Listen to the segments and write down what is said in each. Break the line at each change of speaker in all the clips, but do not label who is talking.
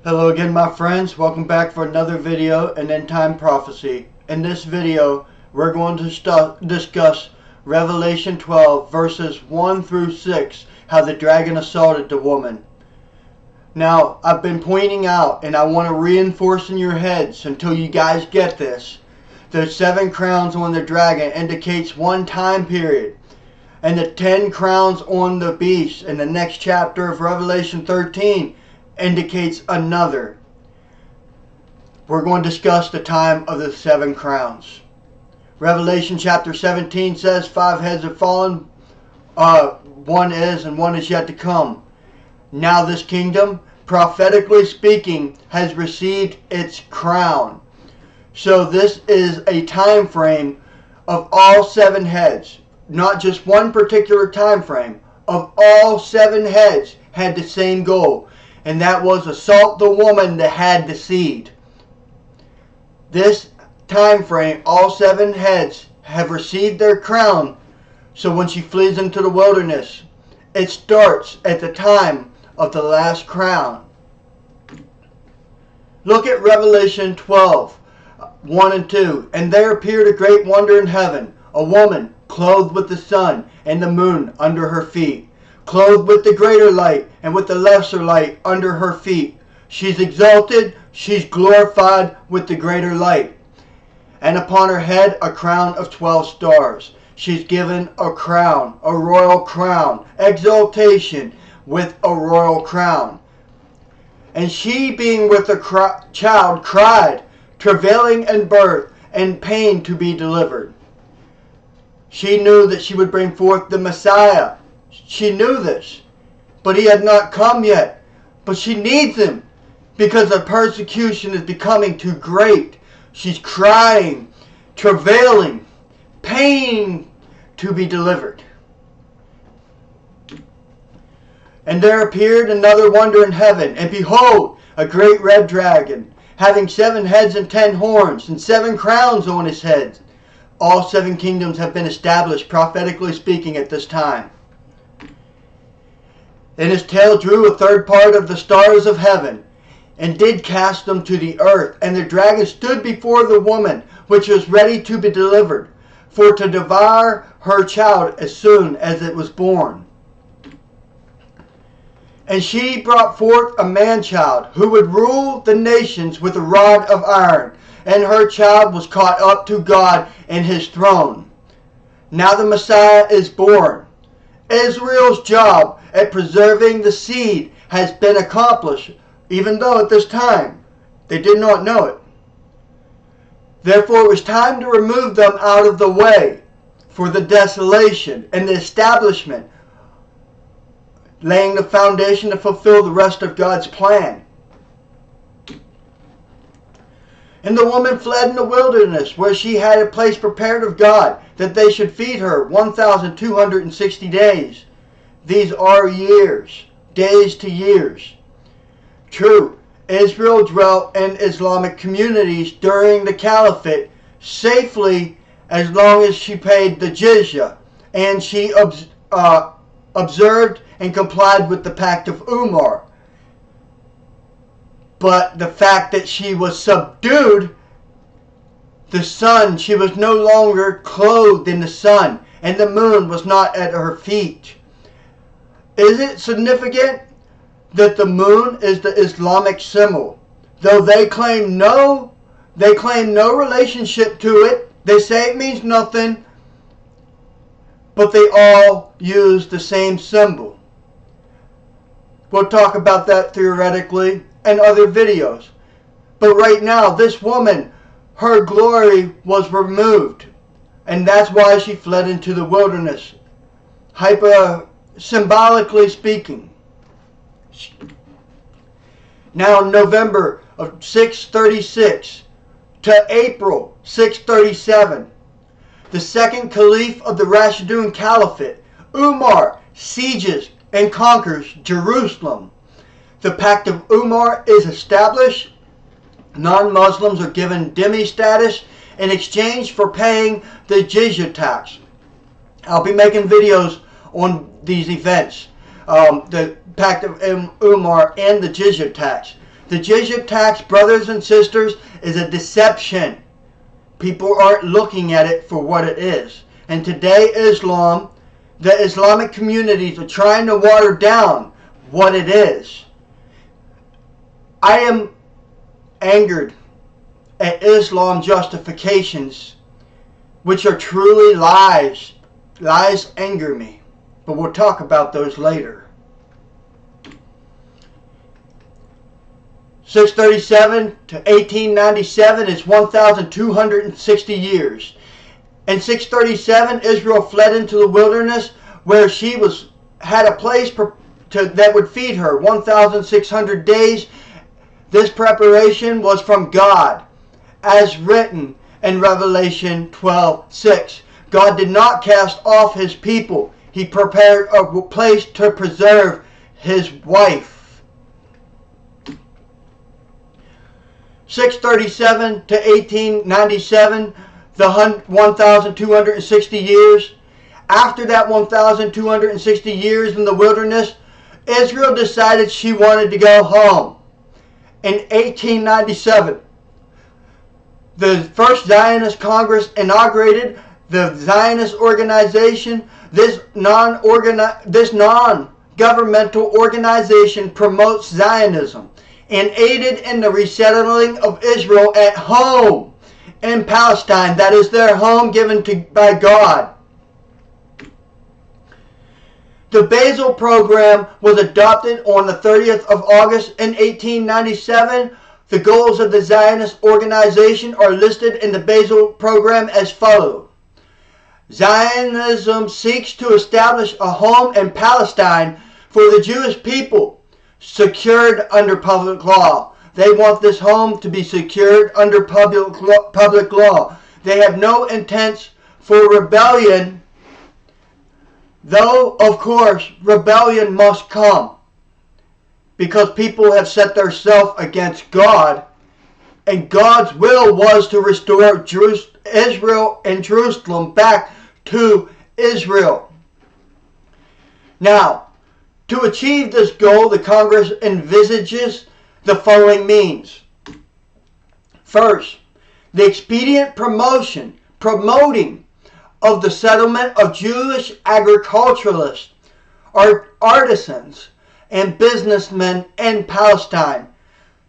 Hello again, my friends. Welcome back for another video, an end time prophecy. In this video, we're going to discuss Revelation 12 verses 1 through 6, how the dragon assaulted the woman. Now, I've been pointing out, and I want to reinforce in your heads until you guys get this. The 7 crowns on the dragon indicates one time period. And the 10 crowns on the beast in the next chapter of Revelation 13 indicates another. We're going to discuss the time of the 7 crowns. Revelation chapter 17 says 5 heads have fallen, one is and one is yet to come. Now this kingdom, prophetically speaking, has received its crown. So this is a time frame of all 7 heads, not just one particular time frame. Of all 7 heads had the same goal, and that was assault the woman that had the seed. This time frame, all 7 heads have received their crown. So when she flees into the wilderness, it starts at the time of the last crown. Look at Revelation 12, 1 and 2. And there appeared a great wonder in heaven, a woman clothed with the sun and the moon under her feet, clothed with the greater light and with the lesser light under her feet. She's exalted, she's glorified with the greater light. And upon her head a crown of 12 stars. She's given a crown, a royal crown, exaltation with a royal crown. And she, being with a child, cried, travailing in birth and pain to be delivered. She knew that she would bring forth the Messiah. She knew this, but he had not come yet. But she needs him because the persecution is becoming too great. She's crying, travailing, pain to be delivered. And there appeared another wonder in heaven, and behold, a great red dragon, having 7 heads and 10 horns, and 7 crowns on his heads. All 7 kingdoms have been established, prophetically speaking, at this time. And his tail drew a third part of the stars of heaven, and did cast them to the earth. And the dragon stood before the woman, which was ready to be delivered, for to devour her child as soon as it was born. And she brought forth a man-child, who would rule the nations with a rod of iron. And her child was caught up to God and his throne. Now the Messiah is born. Israel's job at preserving the seed has been accomplished, even though at this time they did not know it. Therefore it was time to remove them out of the way for the desolation and the establishment, laying the foundation to fulfill the rest of God's plan. And the woman fled in the wilderness, where she had a place prepared of God, that they should feed her 1,260 days. These are years, days to years. True, Israel dwelt in Islamic communities during the Caliphate safely as long as she paid the jizya, and she observed and complied with the Pact of Umar. But the fact that she was subdued, the sun, she was no longer clothed in the sun, and the moon was not at her feet. Is it significant that the moon is the Islamic symbol? Though they claim no relationship to it. They say it means nothing, but they all use the same symbol. We'll talk about that theoretically and other videos. But right now, this woman, her glory was removed. And that's why she fled into the wilderness. Symbolically speaking. Now November of 636 to April 637, the second caliph of the Rashidun Caliphate, Umar, sieges and conquers Jerusalem. The Pact of Umar is established. Non-Muslims are given dhimmi status in exchange for paying the jizya tax. I'll be making videos on these events, the Pact of Umar and the jizya tax. The jizya tax, brothers and sisters, is a deception. People aren't looking at it for what it is. And today Islam, the Islamic communities are trying to water down what it is. I am angered at Islam justifications, which are truly lies. Lies anger me, but we'll talk about those later. 637 to 1897 is 1,260 years. In 637, Israel fled into the wilderness, where she had a place that would feed her 1,600 days. This preparation was from God, as written in Revelation 12:6. God did not cast off his people. He prepared a place to preserve his wife. 637 to 1897, the 1,260 years. After that 1,260 years in the wilderness, Israel decided she wanted to go home. In 1897, the first Zionist Congress inaugurated the Zionist organization. This non-governmental organization promotes Zionism and aided in the resettling of Israel at home in Palestine. That is their home given by God. The Basel Program was adopted on the 30th of August in 1897. The goals of the Zionist organization are listed in the Basel Program as follows. Zionism seeks to establish a home in Palestine for the Jewish people, secured under public law. They want this home to be secured under public law. They have no intents for rebellion, though, of course, rebellion must come, because people have set themselves against God, and God's will was to restore Israel and Jerusalem back to Israel. Now, to achieve this goal, the Congress envisages the following means. First, the expedient promoting of the settlement of Jewish agriculturalists, artisans, and businessmen in Palestine.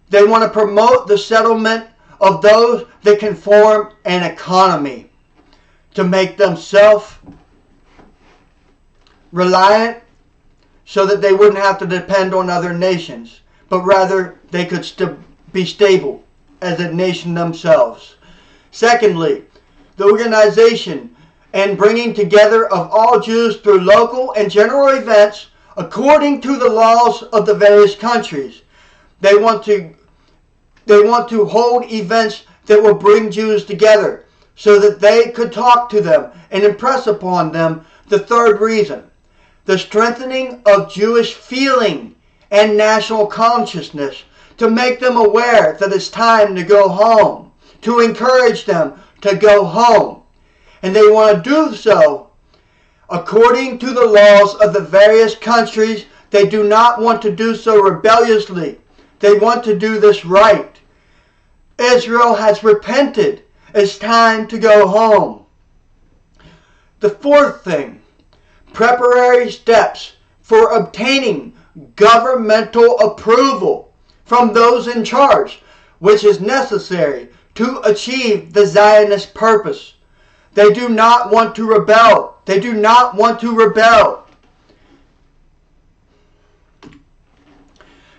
They want to promote the settlement of those that can form an economy to make them self-reliant, so that they wouldn't have to depend on other nations, but rather they could be stable as a nation themselves. Secondly, the organization and bringing together of all Jews through local and general events according to the laws of the various countries. They want to hold events that will bring Jews together so that they could talk to them and impress upon them the third reason. The strengthening of Jewish feeling and national consciousness, to make them aware that it's time to go home, to encourage them to go home. And they want to do so according to the laws of the various countries. They do not want to do so rebelliously. They want to do this right. Israel has repented. It's time to go home. The fourth thing, preparatory steps for obtaining governmental approval from those in charge, which is necessary to achieve the Zionist purpose. They do not want to rebel. They do not want to rebel.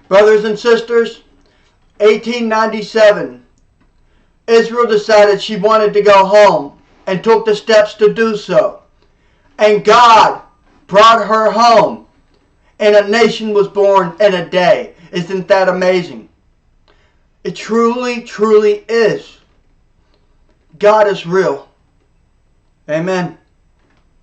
Brothers and sisters, 1897, Israel decided she wanted to go home and took the steps to do so. And God brought her home, and a nation was born in a day. Isn't that amazing? It truly, truly is. God is real. Amen.